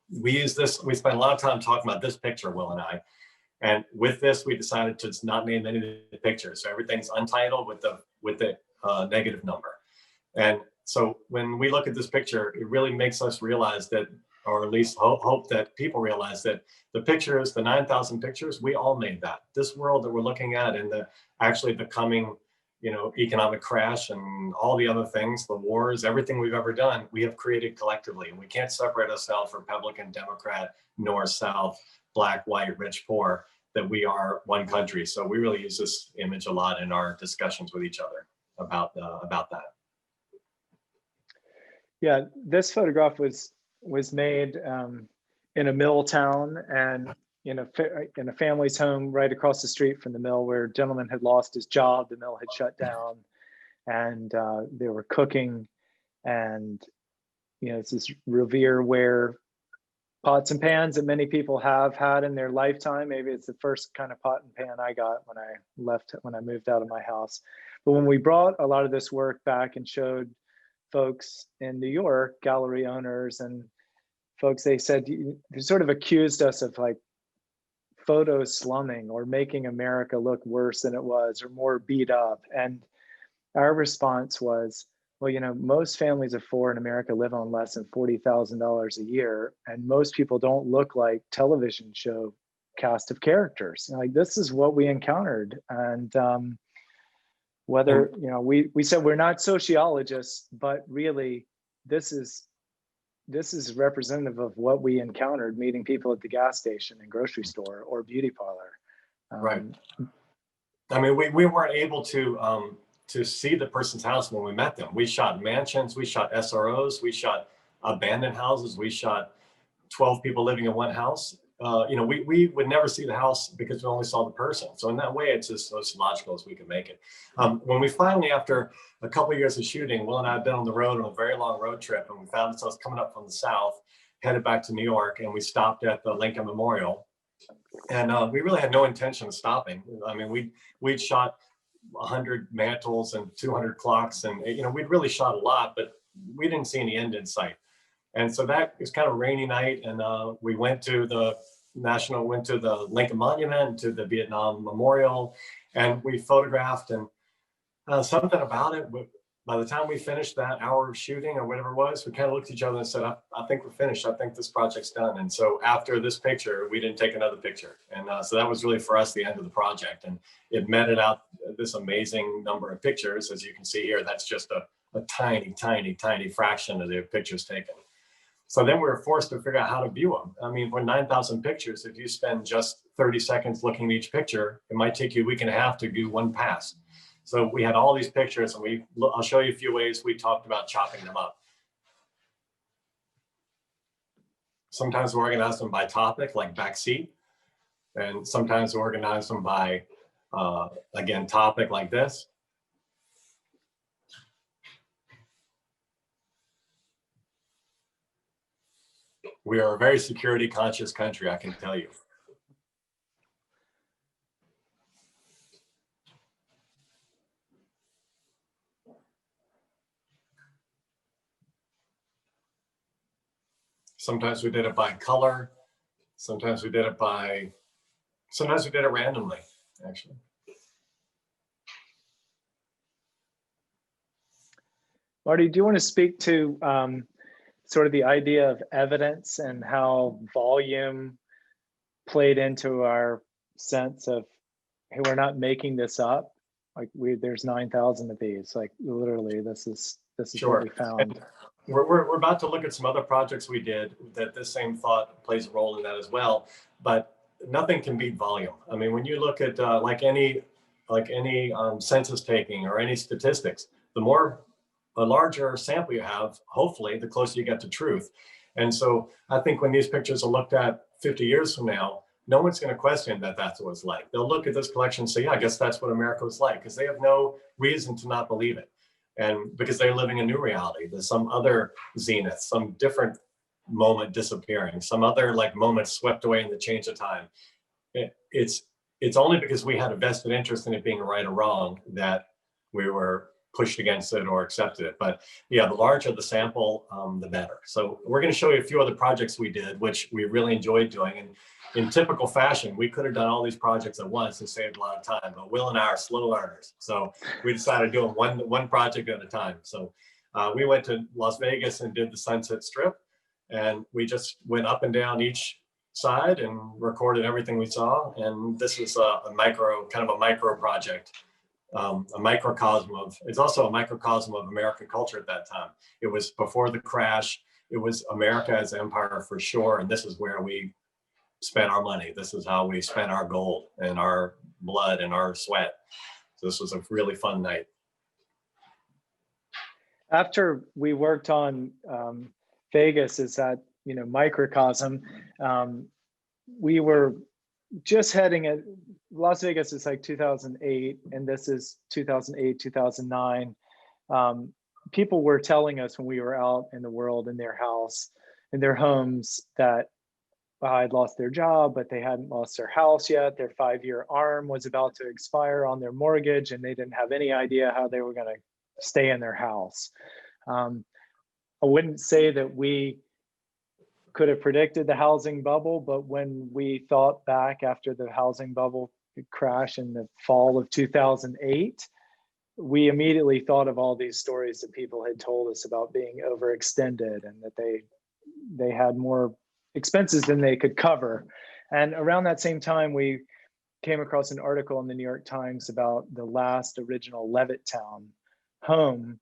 we use this, we spent a lot of time talking about this picture, Will and I. And with this, we decided to not name any of the pictures. So everything's untitled with the negative number. And so when we look at this picture, it really makes us realize that, or at least hope that people realize that the pictures, the 9,000 pictures, we all made that. This world that we're looking at and actually the coming, economic crash and all the other things, the wars, everything we've ever done, we have created collectively. And we can't separate ourselves Republican, Democrat, North, South, Black, white, rich, poor, that we are one country. So we really use this image a lot in our discussions with each other about that. Yeah, this photograph was made in a mill town and in a family's home right across the street from the mill, where a gentleman had lost his job. The mill had shut down, and they were cooking, and it's this revereware pots and pans that many people have had in their lifetime. Maybe it's the first kind of pot and pan I got when I moved out of my house. But when we brought a lot of this work back and showed folks in New York, gallery owners and folks, they said, they sort of accused us of like photo slumming or making America look worse than it was or more beat up. And our response was, well, most families of four in America live on less than $40,000 a year, and most people don't look like television show cast of characters. Like, this is what we encountered. And whether, we said we're not sociologists, but really this is representative of what we encountered meeting people at the gas station and grocery store or beauty parlor. Right. I mean, we weren't able to see the person's house when we met them. We shot mansions, we shot SROs, we shot abandoned houses, we shot 12 people living in one house. We would never see the house because we only saw the person. So in that way, it's as logical as we could make it. When we finally, after a couple of years of shooting, Will and I had been on the road on a very long road trip, and we found ourselves coming up from the south, headed back to New York, and we stopped at the Lincoln Memorial. And we really had no intention of stopping. I mean, we'd shot 100 mantles and 200 clocks, and we'd really shot a lot, but we didn't see any end in sight. And so that was kind of a rainy night, and we went to the Lincoln Monument, to the Vietnam Memorial, and we photographed. And something about it, by the time we finished that hour of shooting or whatever it was, we kind of looked at each other and said, I think we're finished. I think this project's done. And so after this picture, we didn't take another picture. And so that was really for us the end of the project. And it meted out this amazing number of pictures. As you can see here, that's just a tiny, tiny, tiny fraction of the pictures taken. So then we were forced to figure out how to view them. I mean, for 9,000 pictures, if you spend just 30 seconds looking at each picture, it might take you a week and a half to do one pass. So we had all these pictures, and I'll show you a few ways we talked about chopping them up. Sometimes we organize them by topic, like backseat. And sometimes we organize them by, again, topic like this. We are a very security conscious country, I can tell you. Sometimes we did it by color. Sometimes we did it randomly, actually. Marty, do you want to speak to sort of the idea of evidence and how volume played into our sense of, hey, we're not making this up. Like there's 9,000 of these. Like literally, this is Sure. what we found. And we're about to look at some other projects we did that this same thought plays a role in that as well. But nothing can beat volume. I mean, when you look at like any census taking or any statistics, the larger sample you have, hopefully, the closer you get to truth. And so I think when these pictures are looked at 50 years from now, no one's going to question that that's what it's like. They'll look at this collection and say, yeah, I guess that's what America was like, because they have no reason to not believe it. And because they're living a new reality, there's some other zenith, some different moment disappearing, some other like moment swept away in the change of time. It's only because we had a vested interest in it being right or wrong that we were pushed against it or accepted it. But yeah, the larger the sample, the better. So we're going to show you a few other projects we did, which we really enjoyed doing. And in typical fashion, we could have done all these projects at once and saved a lot of time, but Will and I are slow learners. So we decided to do one project at a time. So we went to Las Vegas and did the Sunset Strip, and we just went up and down each side and recorded everything we saw. And this is a micro project. a microcosm of, it's also a microcosm of American culture at that time. It was before the crash. It was America as empire for sure. And this is where we spent our money. This is how we spent our gold and our blood and our sweat. So this was a really fun night. After we worked on Vegas as that, microcosm, we were just heading at Las Vegas is like 2008, and this is 2008, 2009. People were telling us when we were out in the world in their house, in their homes, that I'd lost their job, but they hadn't lost their house yet. Their 5-year arm was about to expire on their mortgage, and they didn't have any idea how they were going to stay in their house. I wouldn't say that we could have predicted the housing bubble, but when we thought back after the housing bubble crash in the fall of 2008, we immediately thought of all these stories that people had told us about being overextended and that they had more expenses than they could cover. And around that same time, we came across an article in the New York Times about the last original Levittown home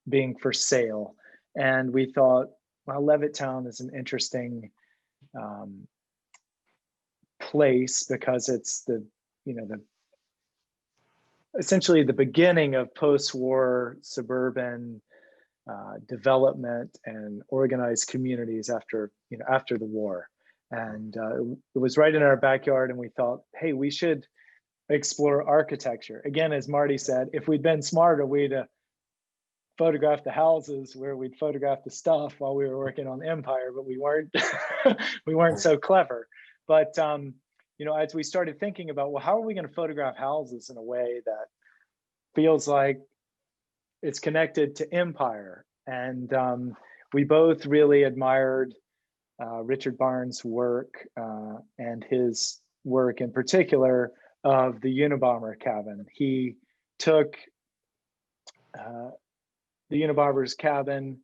being for sale. And we thought, well, Levittown is an interesting place because it's essentially the beginning of post-war suburban development and organized communities after the war. And it was right in our backyard, and we thought, hey, we should explore architecture. Again, as Marty said, if we'd been smarter, we'd photograph the houses where we'd photograph the stuff while we were working on Empire, but we weren't we weren't so clever. But as we started thinking about, well, how are we going to photograph houses in a way that feels like it's connected to Empire? And we both really admired Richard Barnes' work and his work in particular of the Unabomber cabin. He took the Unabomber's cabin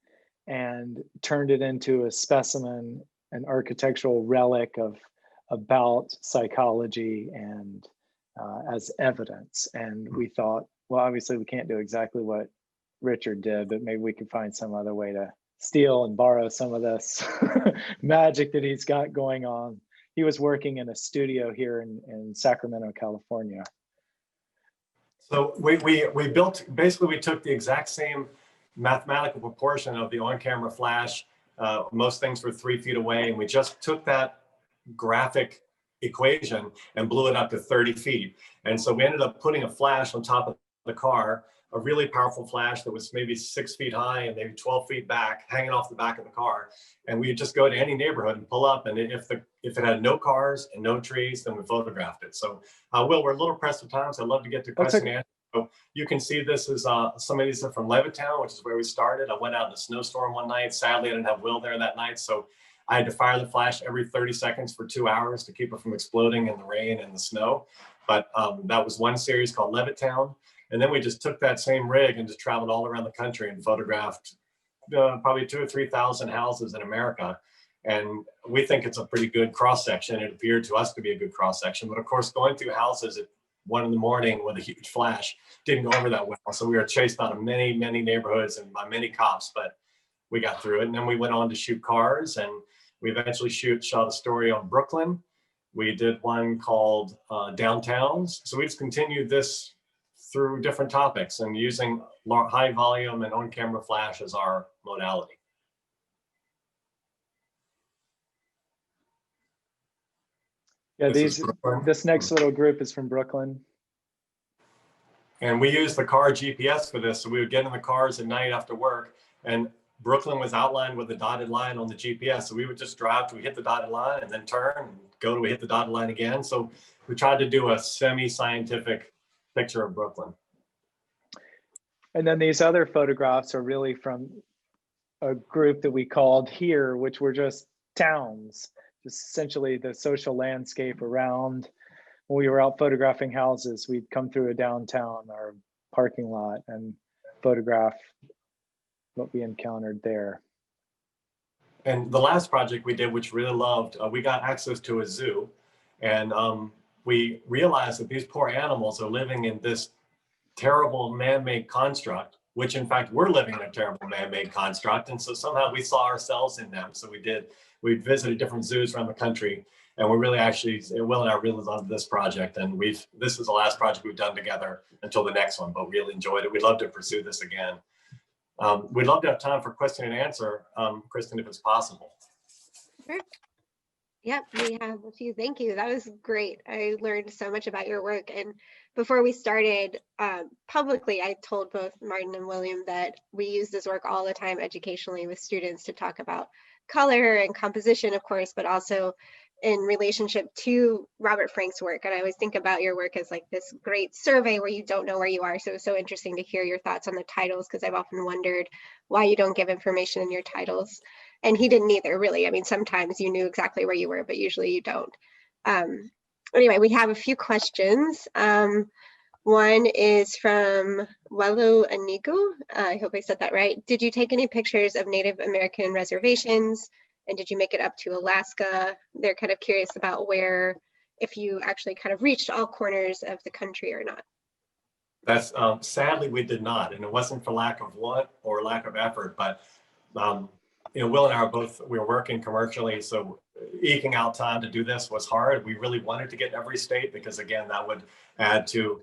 and turned it into a specimen, an architectural relic about psychology and as evidence. And we thought, well, obviously we can't do exactly what Richard did, but maybe we could find some other way to steal and borrow some of this magic that he's got going on. He was working in a studio here in Sacramento, California. So we built, basically we took the exact same mathematical proportion of the on-camera flash. Most things were 3 feet away, and we just took that graphic equation and blew it up to 30 feet. And so we ended up putting a flash on top of the car, a really powerful flash that was maybe 6 feet high and maybe 12 feet back, hanging off the back of the car. And we would just go to any neighborhood and pull up, and if it had no cars and no trees, then we photographed it. So Will, we're a little pressed for time, so I'd love to get to question and answer. So you can see this is some of these are from Levittown, which is where we started. I went out in a snowstorm one night. Sadly, I didn't have Will there that night, so I had to fire the flash every 30 seconds for 2 hours to keep it from exploding in the rain and the snow. But that was one series called Levittown. And then we just took that same rig and just traveled all around the country and photographed probably 2,000 or 3,000 houses in America. And we think it's a pretty good cross section. It appeared to us to be a good cross section. But of course, going through houses at 1 in the morning with a huge flash didn't go over that well. So we were chased out of many, many neighborhoods and by many cops, but we got through it. And then we went on to shoot cars, and we eventually shot a story on Brooklyn. We did one called Downtowns. So we just continued this through different topics and using high volume and on-camera flash as our modality. Yeah, this next little group is from Brooklyn. And we used the car GPS for this. So we would get in the cars at night after work, and Brooklyn was outlined with a dotted line on the GPS. So we would just drive till we hit the dotted line and then turn and go till we hit the dotted line again. So we tried to do a semi-scientific picture of Brooklyn. And then these other photographs are really from a group that we called Here, which were just towns, just essentially the social landscape around. When we were out photographing houses, we'd come through a downtown or parking lot and photograph what we encountered there. And the last project we did, which really loved, we got access to a zoo. And we realized that these poor animals are living in this terrible man-made construct, which in fact we're living in a terrible man-made construct. And so somehow we saw ourselves in them. So we visited different zoos around the country, and we really actually, Will and I really loved this project. And this is the last project we've done together until the next one, but really enjoyed it. We'd love to pursue this again. We'd love to have time for question and answer, Kristen, if it's possible. Sure. Yep, we have a few. Thank you. That was great. I learned so much about your work. And before we started publicly, I told both Martin and William that we use this work all the time educationally with students to talk about color and composition, of course, but also in relationship to Robert Frank's work. And I always think about your work as like this great survey where you don't know where you are. So it's so interesting to hear your thoughts on the titles, because I've often wondered why you don't give information in your titles. And he didn't either, really. I mean, sometimes you knew exactly where you were, but usually you don't. Anyway, we have a few questions. One is from Welu Anigo. I hope I said that right. Did you take any pictures of Native American reservations? And did you make it up to Alaska? They're kind of curious about if you actually kind of reached all corners of the country or not. That's sadly we did not, and it wasn't for lack of want or lack of effort, but Will and I we were working commercially, so eking out time to do this was hard. We really wanted to get in every state because, again, that would add to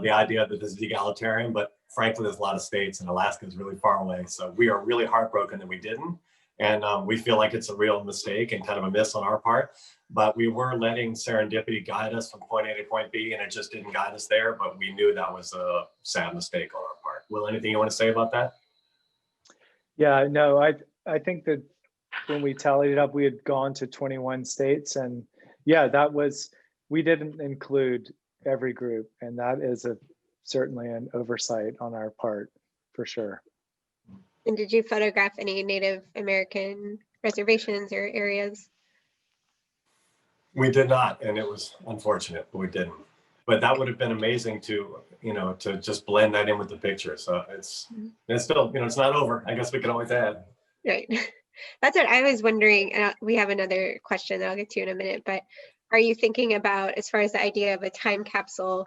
the idea that this is egalitarian. But frankly, there's a lot of states, and Alaska is really far away. So we are really heartbroken that we didn't, and we feel like it's a real mistake and kind of a miss on our part. But we were letting serendipity guide us from point A to point B, and it just didn't guide us there. But we knew that was a sad mistake on our part. Will, anything you want to say about that? Yeah, no, I think that when we tallied it up, we had gone to 21 states, and yeah, we didn't include every group, and that is certainly an oversight on our part, for sure. And did you photograph any Native American reservations or areas? We did not, and it was unfortunate, but we didn't. But that would have been amazing to just blend that in with the picture. So it's still, it's not over. I guess we can always add. Right. That's what I was wondering. And we have another question that I'll get to in a minute, but are you thinking about, as far as the idea of a time capsule,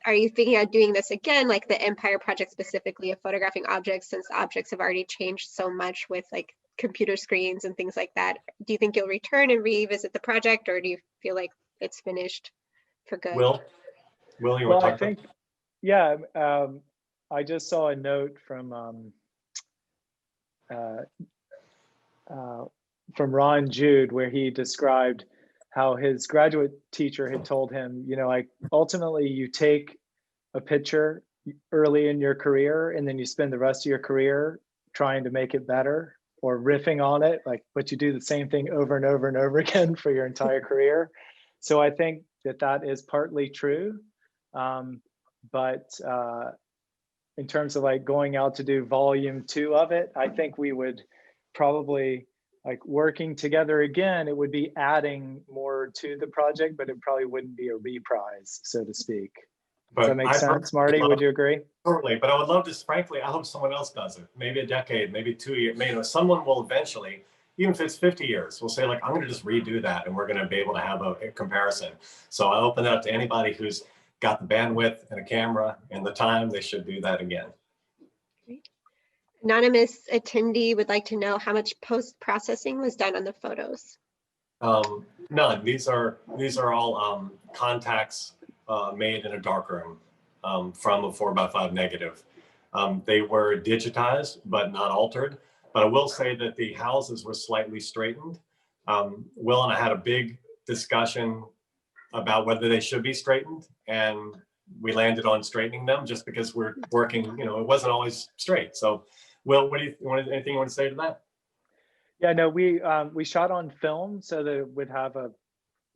are you thinking of doing this again, like the Empire Project specifically, of photographing objects, since objects have already changed so much with like computer screens and things like that? Do you think you'll return and revisit the project, or do you feel like it's finished for good? Will, you want to talk I think, yeah, I just saw a note from Ron Jude, where he described how his graduate teacher had told him, like, ultimately you take a picture early in your career and then you spend the rest of your career trying to make it better or riffing on it, but you do the same thing over and over and over again for your entire career. So I think that is partly true. But in terms of like going out to do volume 2 of it, I think we would probably, like, working together again, it would be adding more to the project, but it probably wouldn't be a reprise, so to speak. Does that make sense, Marty? Would you agree? Totally, but I would love to, frankly, I hope someone else does it. Maybe a decade, maybe 2 years, someone will eventually, even if it's 50 years, will say, like, I'm gonna just redo that and we're gonna be able to have a comparison. So I open it up to anybody who's got the bandwidth and a camera and the time, they should do that again. Great. Anonymous attendee would like to know how much post-processing was done on the photos. None. These are all contacts made in a darkroom from a 4x5 negative. They were digitized but not altered. But I will say that the houses were slightly straightened. Will and I had a big discussion about whether they should be straightened, and we landed on straightening them just because we're working, it wasn't always straight. So Will, anything you want to say to that? Yeah, no, we shot on film so that it would have a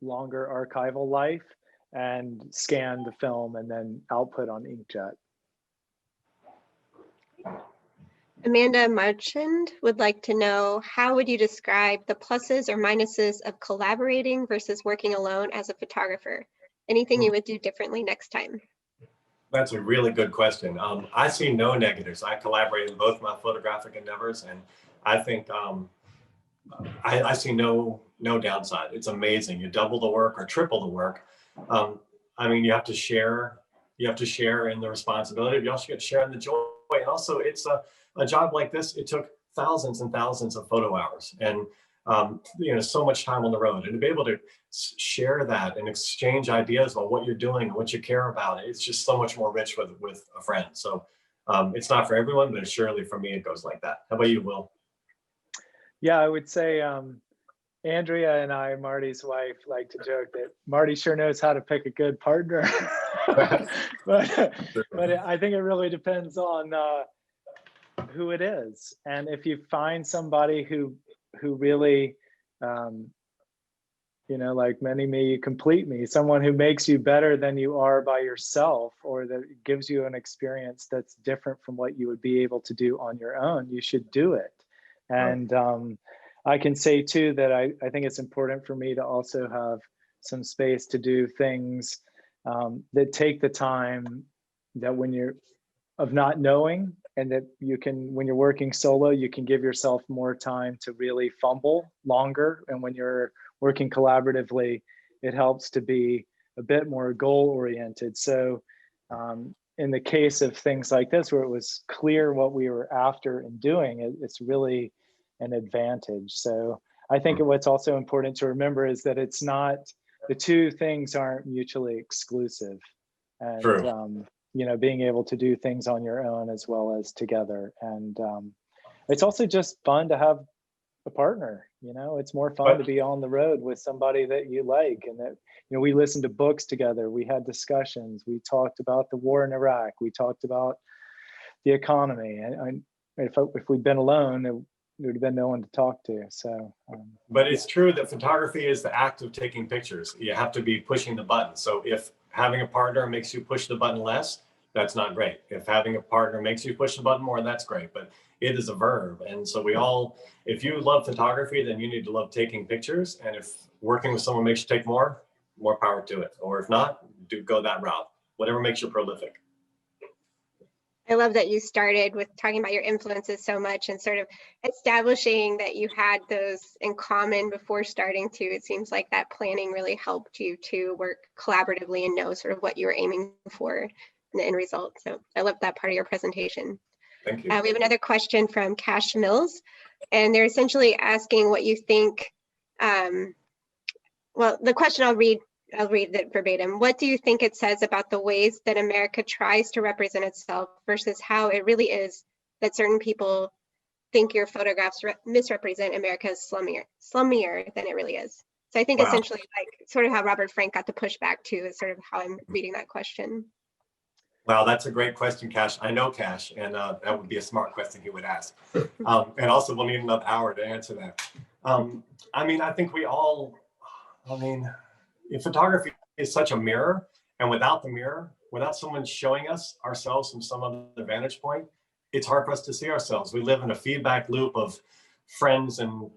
longer archival life, and scan the film and then output on inkjet. Amanda Marchand would like to know, how would you describe the pluses or minuses of collaborating versus working alone as a photographer? Anything you would do differently next time? That's a really good question. I see no negatives. I collaborate in both my photographic endeavors, and I think I see no downside. It's amazing. You double the work or triple the work, I mean, you have to share in the responsibility, but you also get to share in the joy. And also, it's a job like this, it took thousands and thousands of photo hours and so much time on the road, and to be able to share that and exchange ideas about what you're doing and what you care about, it's just so much more rich with a friend. So it's not for everyone, but surely for me, it goes like that. How about you, Will? Yeah, I would say Andrea and I, Marty's wife, like to joke that Marty sure knows how to pick a good partner. but I think it really depends on who it is. And if you find somebody who really, like many me, complete me, someone who makes you better than you are by yourself, or that gives you an experience that's different from what you would be able to do on your own, you should do it. And I can say too that I think it's important for me to also have some space to do things that take the time that when you're of not knowing, and that you can, when you're working solo, you can give yourself more time to really fumble longer. And when you're working collaboratively, it helps to be a bit more goal oriented. So in the case of things like this, where it was clear what we were after and doing, it's really an advantage. So I think what's also important to remember is that it's not, the two things aren't mutually exclusive. And True. Being able to do things on your own as well as together. And it's also just fun to have a partner. It's more fun to be on the road with somebody that you like, and that, we listened to books together, we had discussions, we talked about the war in Iraq, we talked about the economy. And if we'd been alone, there would have been no one to talk to. So but it's true that photography is the act of taking pictures. You have to be pushing the button. So if having a partner makes you push the button less, that's not great. If having a partner makes you push the button more, that's great. But it is a verb. And so if you love photography, then you need to love taking pictures. And if working with someone makes you take more power to it. Or if not, go that route. Whatever makes you prolific. I love that you started with talking about your influences so much and sort of establishing that you had those in common before starting to. It seems like that planning really helped you to work collaboratively and know sort of what you were aiming for in the end result. So I love that part of your presentation. Thank you. We have another question from Cash Mills, and they're essentially asking what you think. Well, the question I'll read it verbatim. What do you think it says about the ways that America tries to represent itself versus how it really is that certain people think your photographs misrepresent America as slummier than it really is? So I think essentially like sort of how Robert Frank got the pushback too is sort of how I'm reading that question. Wow, that's a great question, Cash. I know Cash, and that would be a smart question he would ask. And also we'll need another hour to answer that. I mean, I think if photography is such a mirror, and without the mirror, without someone showing us ourselves from some other vantage point, it's hard for us to see ourselves. We live in a feedback loop of friends and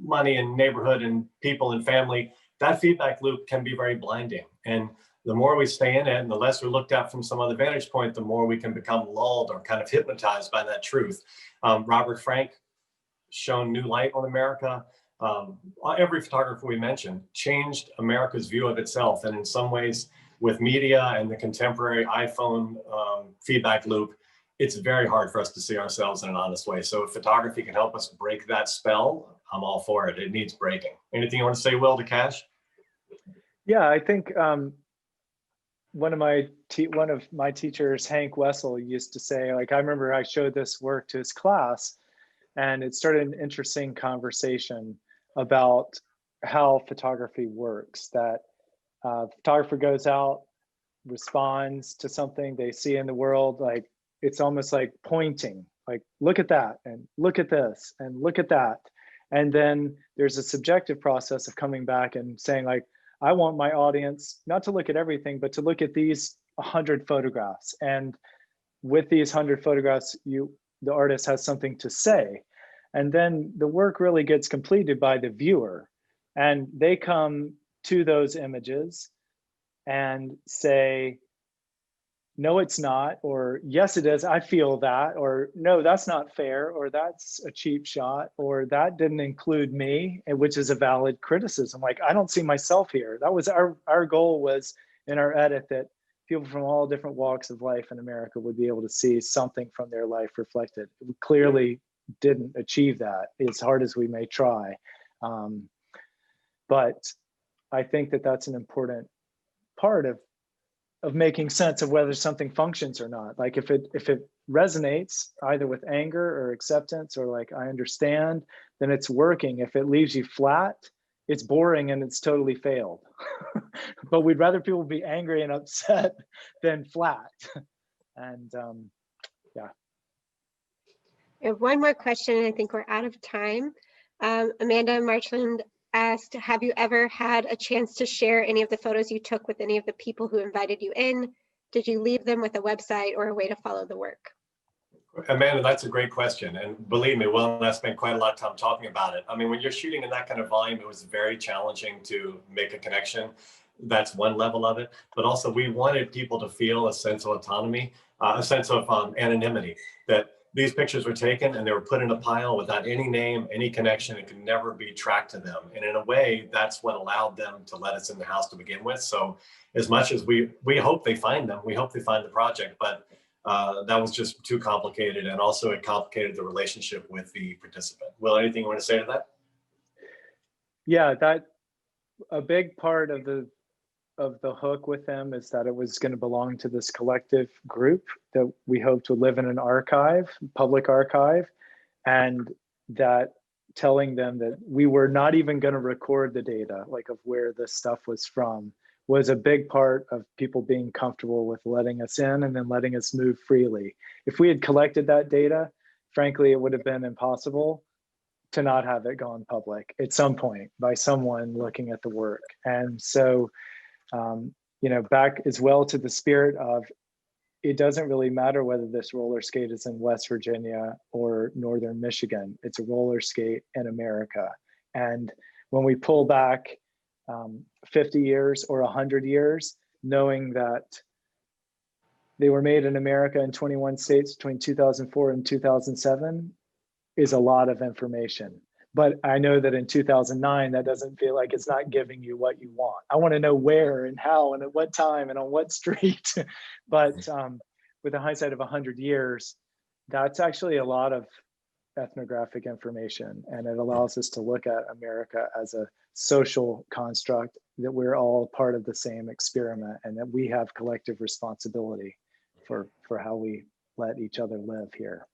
money and neighborhood and people and family. That feedback loop can be very blinding. And the more we stay in it and the less we're looked at from some other vantage point, the more we can become lulled or kind of hypnotized by that truth. Robert Frank shone new light on America. Every photographer we mentioned changed America's view of itself. And in some ways, with media and the contemporary iPhone feedback loop, it's very hard for us to see ourselves in an honest way. So if photography can help us break that spell, I'm all for it. It needs breaking. Anything you want to say, Will, to Cash? Yeah, I think one of my teachers, Hank Wessel, used to say, like, I remember I showed this work to his class, and it started an interesting conversation about how photography works. That photographer goes out, responds to something they see in the world, like it's almost like pointing, like look at that, and look at this, and look at that. And then there's a subjective process of coming back and saying, like, I want my audience not to look at everything, but to look at these 100 photographs. And with these 100 photographs, the artist has something to say. And then the work really gets completed by the viewer. And they come to those images and say, no, it's not, or yes, it is, I feel that, or no, that's not fair, or that's a cheap shot, or that didn't include me, which is a valid criticism. Like, I don't see myself here. That was our goal was in our edit, that people from all different walks of life in America would be able to see something from their life reflected. We clearly didn't achieve that, as hard as we may try. But I think that that's an important part of making sense of whether something functions or not. Like if it resonates either with anger or acceptance, or like I understand, then it's working. If it leaves you flat, it's boring and it's totally failed. But we'd rather people be angry and upset than flat. And yeah. I have one more question, and I think we're out of time. Amanda Marchland asked, have you ever had a chance to share any of the photos you took with any of the people who invited you in? Did you leave them with a website or a way to follow the work? Amanda, that's a great question. And believe me, Will and I spent quite a lot of time talking about it. I mean, when you're shooting in that kind of volume, it was very challenging to make a connection. That's one level of it. But also we wanted people to feel a sense of autonomy, a sense of anonymity, that these pictures were taken and they were put in a pile without any name, any connection. It could never be tracked to them. And in a way, that's what allowed them to let us in the house to begin with. So as much as we hope they find them, we hope they find the project, but that was just too complicated. And also it complicated the relationship with the participant. Will, anything you want to say to that? Yeah, that a big part of the hook with them is that it was going to belong to this collective group that we hoped would live in an archive, public archive, and that telling them that we were not even going to record the data, like of where this stuff was from, was a big part of people being comfortable with letting us in and then letting us move freely. If we had collected that data, frankly, it would have been impossible to not have it gone public at some point by someone looking at the work. And so, you know, back as well to the spirit of, it doesn't really matter whether this roller skate is in West Virginia or Northern Michigan. It's a roller skate in America. And when we pull back 50 years or 100 years, knowing that they were made in America in 21 states between 2004 and 2007 is a lot of information. But I know that in 2009, that doesn't feel like it's not giving you what you want. I want to know where and how and at what time and on what street. But with the hindsight of 100 years, that's actually a lot of ethnographic information. And it allows us to look at America as a social construct, that we're all part of the same experiment and that we have collective responsibility for how we let each other live here.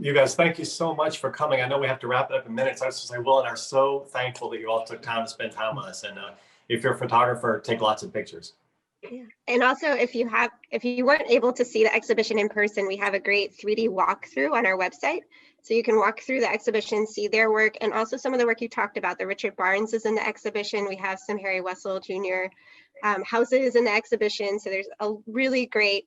You guys, thank you so much for coming. I know we have to wrap it up in minutes. I was just say, Will and I are so thankful that you all took time to spend time with us. And if you're a photographer, take lots of pictures. Yeah. And also, if you weren't able to see the exhibition in person, we have a great 3D walkthrough on our website. So you can walk through the exhibition, see their work, and also some of the work you talked about. The Richard Barnes is in the exhibition. We have some Harry Wessel Jr. Houses in the exhibition. So there's a really great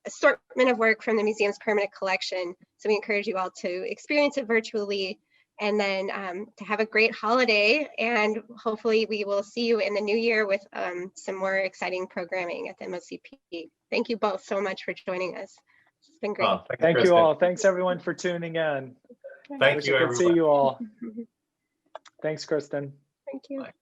assortment of work from the museum's permanent collection. So we encourage you all to experience it virtually, and then to have a great holiday. And hopefully we will see you in the new year with some more exciting programming at the MoCP. Thank you both so much for joining us. It's been great. Thank you all. Thanks everyone for tuning in. Thank you, everyone. See you all. Thanks, Kristen. Thank you. Bye.